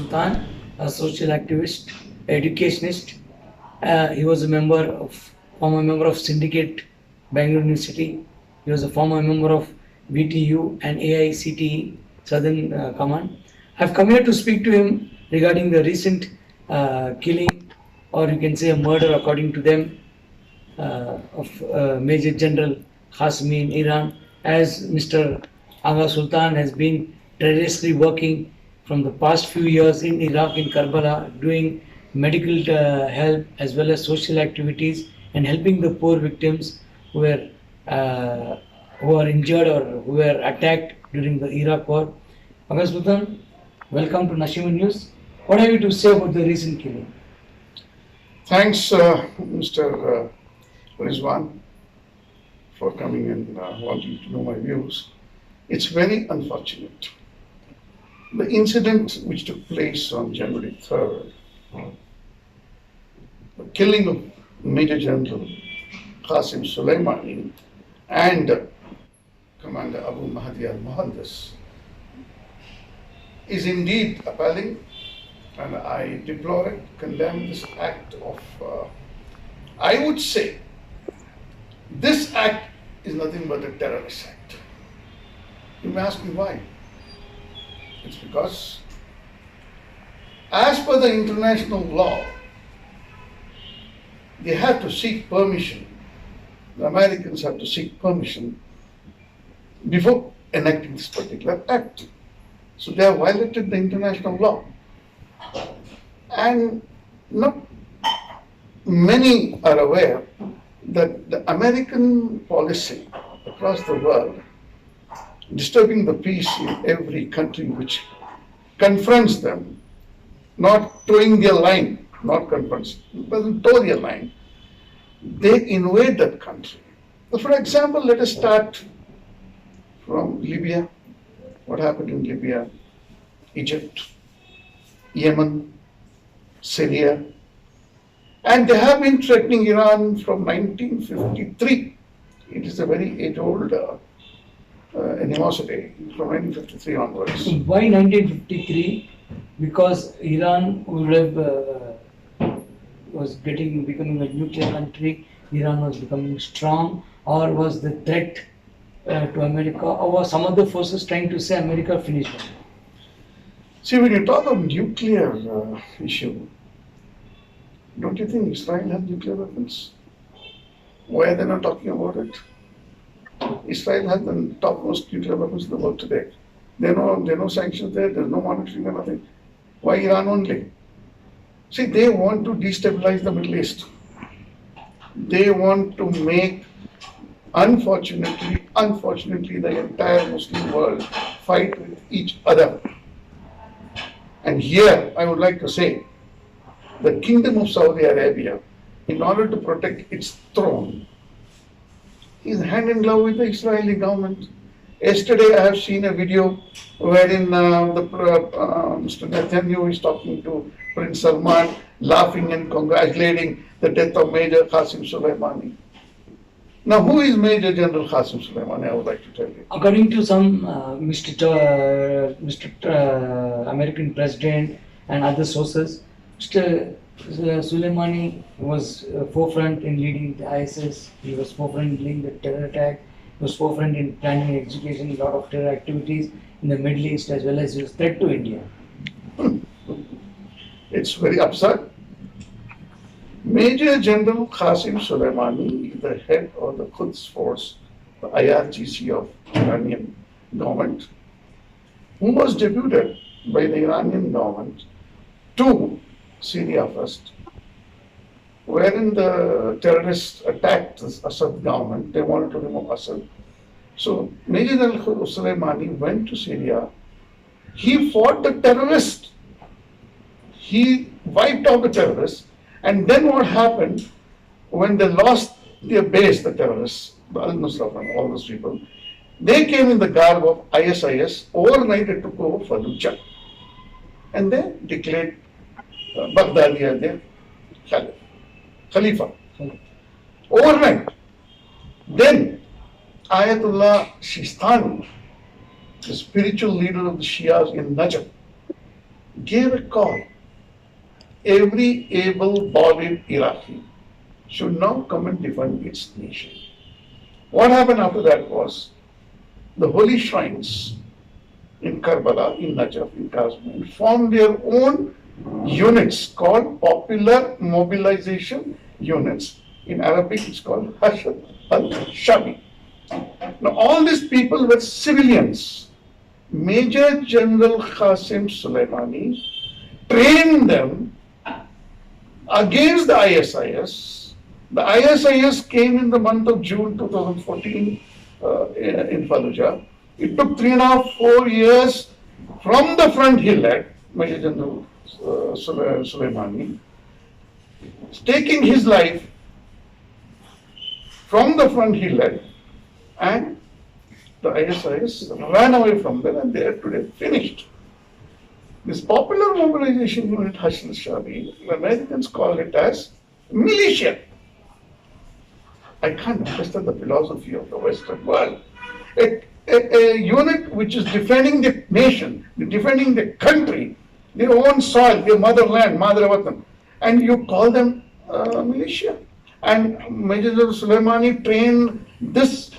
Sultan, a social activist, educationist. He was a former member of Syndicate Bangalore University. He was a former member of VTU and AICTE Southern Command. I've come here to speak to him regarding the recent killing, or you can say a murder according to them, of Major General Qasemi in Iran, as Mr. Agha Sultan has been tirelessly working from the past few years in Iraq, in Karbala, doing medical help as well as social activities and helping the poor victims uh, who are injured or who were attacked during the Iraq war. Agha Sultan, welcome to Nashimun News. What have you to say about the recent killing? Thanks, Mr. Rizwan, for coming and wanting to know my views. It's very unfortunate. The incident which took place on January 3rd, the killing of Major General Qasim Soleimani and Commander Abu Mahdi al-Muhandis, is indeed appalling, and I deplore it, condemn this act of, I would say, this act is nothing but a terrorist act. You may ask me why. It's because, as per the international law, they have to seek permission. The Americans have to seek permission before enacting this particular act. So they have violated the international law. And not many are aware that the American policy across the world, disturbing the peace in every country which confronts them, not towing their line, not confronts, doesn't tow their line, they invade that country. So for example, let us start from Libya. What happened in Libya, Egypt, Yemen, Syria, and they have been threatening Iran from 1953. It is a very age-old animosity from 1953 onwards. Why 1953? Because Iran would have was becoming a nuclear country. Iran was becoming strong, or was the threat to America, or was some other forces trying to say America finished them? See, when you talk of nuclear issue, don't you think Israel has nuclear weapons? Why are they not talking about it? Israel has the topmost nuclear weapons in the world today. There are no sanctions there, there's no monitoring or nothing. Why Iran only? See, they want to destabilize the Middle East. They want to make, unfortunately, the entire Muslim world fight with each other. And here, I would like to say, the Kingdom of Saudi Arabia, in order to protect its throne, is hand in glove with the Israeli government. Yesterday, I have seen a video wherein Mr. Netanyahu is talking to Prince Salman, laughing and congratulating the death of Major Qasim Soleimani. Now, who is Major General Qasim Soleimani? I would like to tell you. According to some American president and other sources, Mr. Soleimani was forefront in leading the ISIS. He was forefront in leading the terror attack. He was forefront in planning and executing a lot of terror activities in the Middle East, as well as his threat to India. It's very absurd. Major General Qasim Soleimani is the head of the Quds Force, the IRGC of Iranian government, who was deputed by the Iranian government to Syria first, wherein the terrorists attacked the Assad government. They wanted to remove Assad. So Major General Soleimani went to Syria. He fought the terrorists. He wiped out the terrorists. And then what happened when they lost their base, the terrorists, the Al-Nusra and all those people, they came in the garb of ISIS. Overnight it took over Fallujah. And they declared Baghdadi as their Khalifa. Overnight. Then Ayatollah Sistani, the spiritual leader of the Shias in Najaf, gave a call. Every able-bodied Iraqi should now come and defend its nation. What happened after that was the holy shrines in Karbala, in Najaf, in Kashmir formed their own units called Popular Mobilization Units. In Arabic, it's called Hashd al-Shabi. Now, all these people were civilians. Major General Qasim Soleimani trained them against the ISIS. The ISIS came in the month of June 2014 in Fallujah. It took 3.5–4 years from the front he led, Major General Soleimani, taking his life from the front he led, and the ISIS ran away from there and they are today finished. This popular mobilization unit, Hashd al-Shabi, the Americans call it as militia. I can't understand the philosophy of the Western world. A unit which is defending the nation, defending the country, their own soil, their motherland, Madravatan, and you call them militia. And Major General Soleimani trained this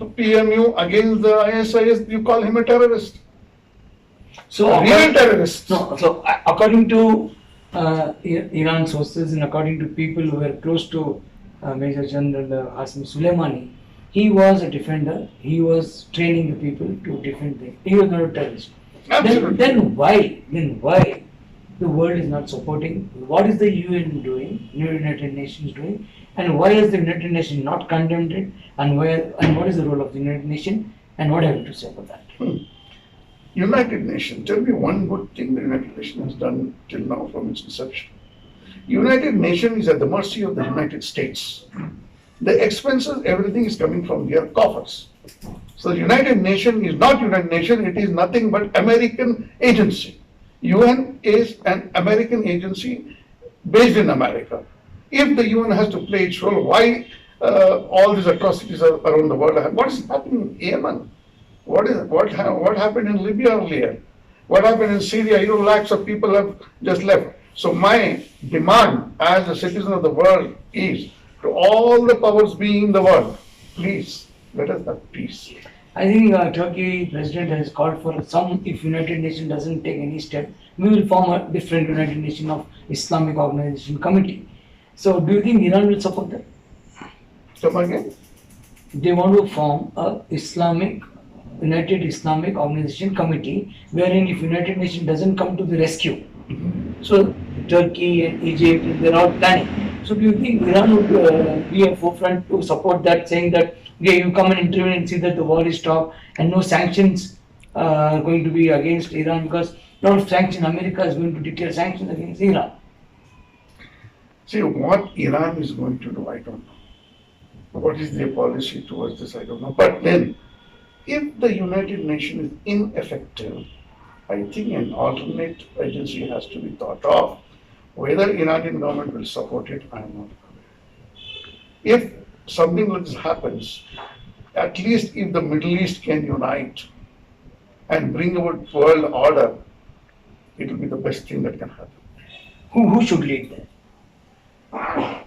PMU against the ISIS, you call him a terrorist. So, Real terrorist. No, so according to Iran sources and according to people who were close to Major General Qasim Soleimani, he was a defender. He was training the people to defend them. He was not a terrorist. Absolutely. Then why the world is not supporting? What is the UN doing? United Nations doing? And why is the United Nations not condemned it? And what is the role of the United Nations? And what have you to say about that? United Nations, tell me one good thing the United Nations has done till now from its inception. United Nations is at the mercy of the United States. The expenses, everything is coming from their coffers. So the United Nations is not United Nations, it is nothing but American agency. UN is an American agency based in America. If the UN has to play its role, why all these atrocities around the world? What is happening in Yemen? What happened in Libya earlier? What happened in Syria? Lakhs of people have just left. So my demand as a citizen of the world is to all the powers being in the world, please let us have peace. I think Turkey president has called for if United Nations doesn't take any step, we will form a different United Nations of Islamic Organization Committee. So do you think Iran will support that? Come again? They want to form a United Islamic Organization Committee, wherein if United Nations doesn't come to the rescue, so Turkey and Egypt, they're all planning. So do you think Iran would be a forefront to support that, saying that, okay, you come and intervene and see that the war is stopped and no sanctions are going to be against Iran, because a lot of sanctions, America is going to declare sanctions against Iran. See, what Iran is going to do, I don't know. What is their policy towards this, I don't know. But then, if the United Nations is ineffective, I think an alternate agency has to be thought of. Whether Iranian government will support it, I am not aware. If something like this happens, at least if the Middle East can unite and bring about world order, it will be the best thing that can happen. Who should lead that?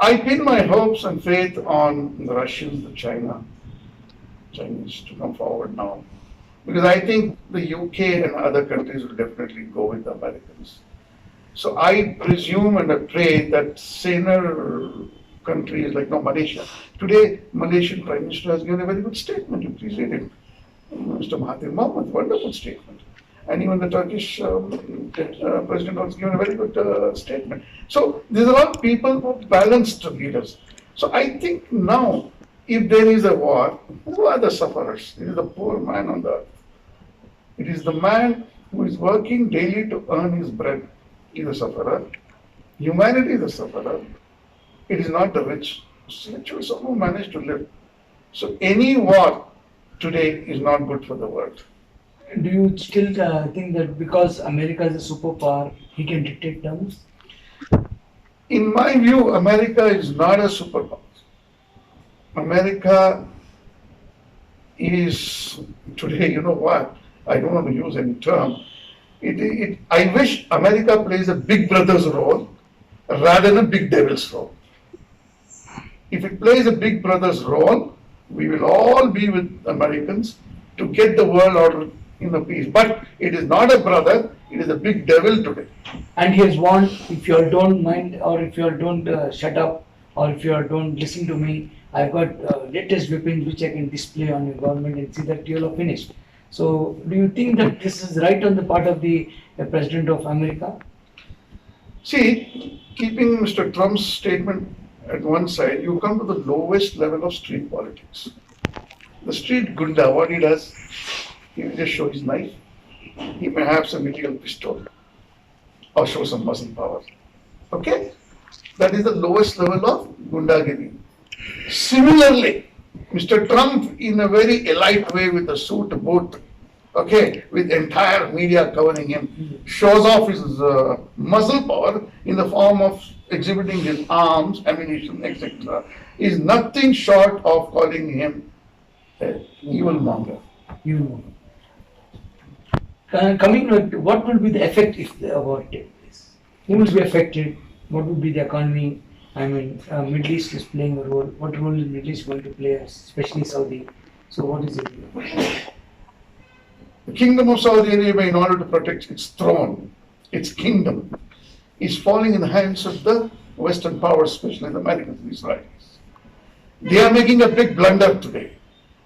I pin my hopes and faith on the Russians, the Chinese to come forward now. Because I think the UK and other countries will definitely go with the Americans. So I presume and pray that saner countries like Malaysia. Today, Malaysian Prime Minister has given a very good statement. You please read it. Mr. Mahathir Mohamad, wonderful statement. And even the Turkish president has given a very good statement. So these are all people who are balanced leaders. So I think now, if there is a war, who are the sufferers? It is the poor man on the earth. It is the man who is working daily to earn his bread. He is a sufferer. Humanity is a sufferer. It is not the rich. Rich will somehow manage to live. So any war today is not good for the world. Do you still think that because America is a superpower, he can dictate terms? In my view, America is not a superpower. America is today, you know what? I don't want to use any term. I wish America plays a big brother's role rather than a big devil's role. If it plays a big brother's role, we will all be with Americans to get the world order in a peace. But it is not a brother, it is a big devil today. And he has warned, if you all don't mind, or if you all don't shut up, or if you all don't listen to me, I've got latest weapons which I can display on your government and see that you'll have finished. So, do you think that this is right on the part of the President of America? See, keeping Mr. Trump's statement at one side, you come to the lowest level of street politics. The street gunda, what he does, he will just show his knife. He may have some illegal pistol or show some muscle power. Okay? That is the lowest level of gundagiri. Similarly, Mr. Trump, in a very elite way with a suit, boot, okay, with entire media covering him, shows off his muscle power in the form of exhibiting his arms, ammunition, etc., is nothing short of calling him an evil monger. You coming to what will be the effect if the war takes place? Who will be affected? What will be the economy? I mean, Middle East is playing a role. What role is Middle East going to play, especially Saudi? So, what is it? The kingdom of Saudi Arabia, in order to protect its throne, its kingdom, is falling in the hands of the Western powers, especially the Americans and Israelis. They are making a big blunder today.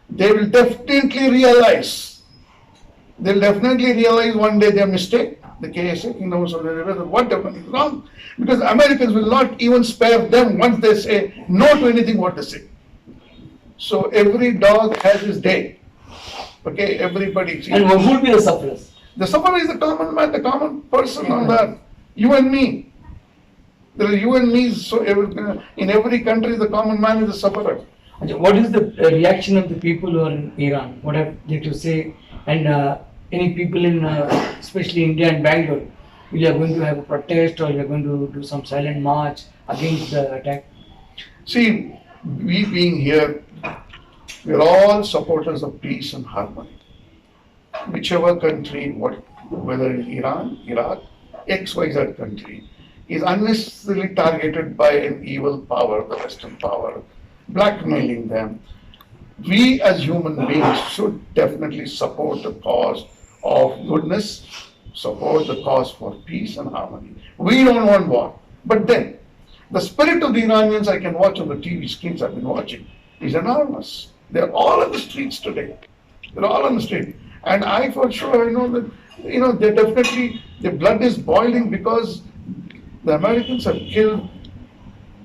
They will definitely realize one day their mistake, the KSA, Kingdom of Saudi Arabia, that what they've done is wrong. Because Americans will not even spare them once they say no to anything what they say. So every dog has his day. Okay, everybody. And what would be the sufferers? The sufferer is the common man, the common person on that. You and me. There are you and me. So in every country, the common man is the sufferer. What is the reaction of the people who are in Iran? What have they to say? And any people in, especially India and Bangalore, we are going to have a protest or we are going to do some silent march against the attack? See, we being here, we are all supporters of peace and harmony. Whichever country, whether it's Iran, Iraq, XYZ country, is unnecessarily targeted by an evil power, the Western power, blackmailing them. We as human beings should definitely support the cause of goodness, support the cause for peace and harmony. We don't want war. But then, the spirit of the Iranians I can watch on the TV screens I've been watching is enormous. They're all on the streets today. They're all on the street. And I for sure, I know that, they definitely, their blood is boiling because the Americans have killed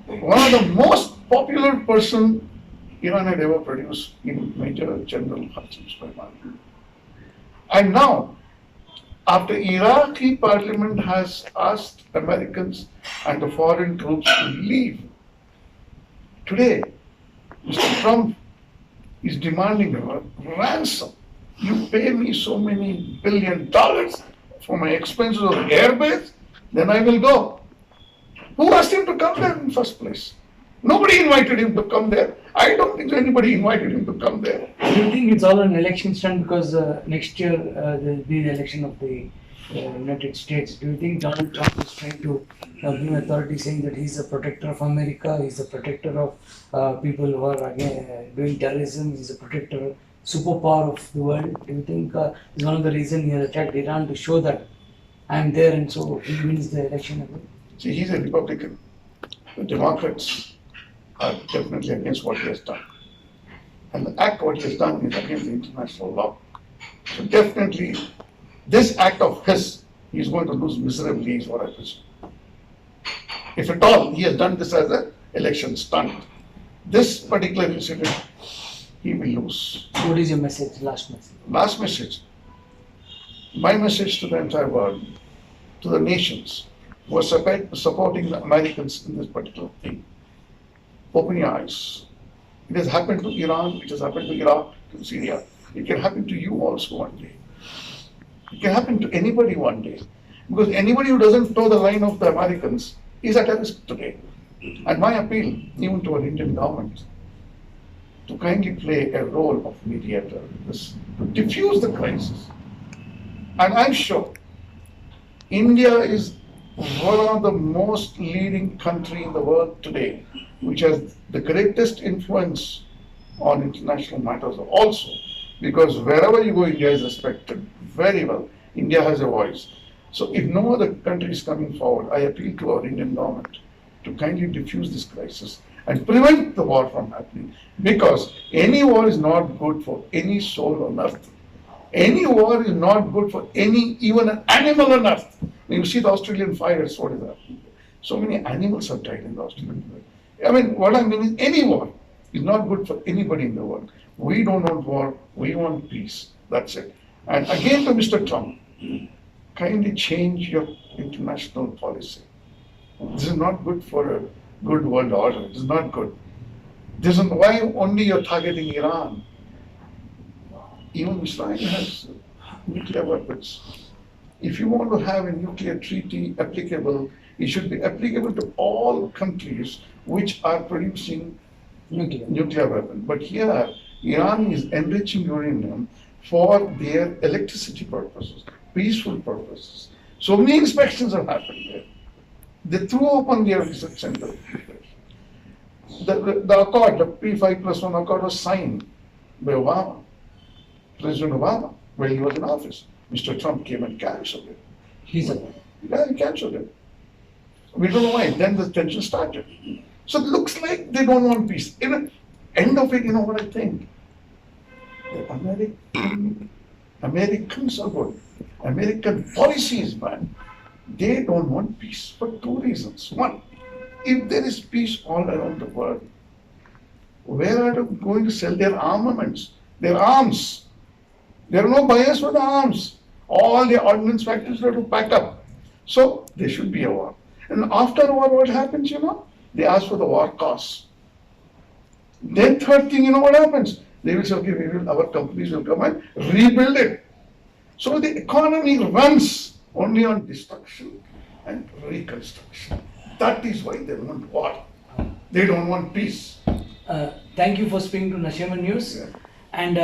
one of the most popular person Iran had ever produced in Major General Hassan Soleimani. And now, after Iraqi parliament has asked Americans and the foreign troops to leave, today, Mr. Trump is demanding a ransom. You pay me so many $1 billion for my expenses of the airbase, then I will go. Who asked him to come there in the first place? Nobody invited him to come there. I don't think anybody invited him to come there. Do you think it's all an election stunt because next year there will be the election of the United States? Do you think Donald Trump is trying to give authority saying that he's a protector of America, he's a protector of people who are doing terrorism, he's a protector, superpower of the world? Do you think is one of the reasons he has attacked Iran to show that I'm there and so he wins the election? See, he's a Republican. The Democrats are definitely against what he has done. And the act what he has done is against the international law. So definitely, this act of his, he's going to lose miserably is what I presume. If at all, he has done this as an election stunt. This particular incident, he will lose. What is your message, last message? Last message. My message to the entire world, to the nations who are supporting the Americans in this particular thing. Open your eyes. It has happened to Iran, it has happened to Iraq, to Syria. It can happen to you also one day. It can happen to anybody one day. Because anybody who doesn't toe the line of the Americans is at risk today. And my appeal, even to our Indian government, to kindly play a role of mediator, to diffuse the crisis. And I'm sure India is one of the most leading country in the world today, which has the greatest influence on international matters also, because wherever you go, India is respected very well. India has a voice. So if no other country is coming forward, I appeal to our Indian government to kindly diffuse this crisis and prevent the war from happening, because any war is not good for any soul on earth. Any war is not good for any, even an animal on earth. When you see the Australian fires, what is that? So many animals have died in the Australian fire. I mean, what I mean is any war is not good for anybody in the world. We don't want war, we want peace. That's it. And again to Mr. Trump, kindly change your international policy. This is not good for a good world order. It is not good. This is why only you're targeting Iran. Even Israel has nuclear weapons. If you want to have a nuclear treaty applicable, it should be applicable to all countries which are producing nuclear weapons. But here, Iran is enriching uranium for their electricity purposes, peaceful purposes. So many inspections have happened there. They threw open their research center. The accord, the P5+1 accord was signed by Obama, President Obama, when he was in office. Mr. Trump came and cancelled it. He said, Yeah, he cancelled it. We don't know why. Then the tension started. So it looks like they don't want peace. In the end of it, you know what I think? The Americans are good. American policy is bad. They don't want peace for two reasons. One, if there is peace all around the world, where are they going to sell their armaments, their arms? There are no buyers for the arms. All the ordnance factories are to pack up. So there should be a war. And after a war, what happens, you know? They ask for the war costs. Then third thing, you know what happens? They will say, okay, our companies will come and rebuild it. So the economy runs only on destruction and reconstruction. That is why they want war. They don't want peace. Thank you for speaking to Nasheman News. Yeah. And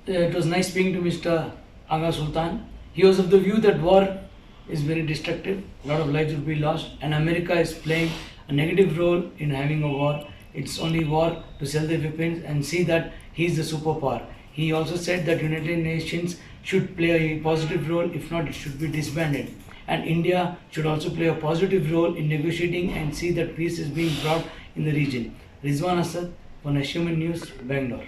it was nice speaking to Mr. Aga Sultan. He was of the view that war is very destructive, a lot of lives will be lost, and America is playing a negative role in having a war. It's only war to sell the weapons and see that he is the superpower. He also said that United Nations should play a positive role, if not it should be disbanded. And India should also play a positive role in negotiating and see that peace is being brought in the region. Rizwan Asad for Nasheman News, Bangalore.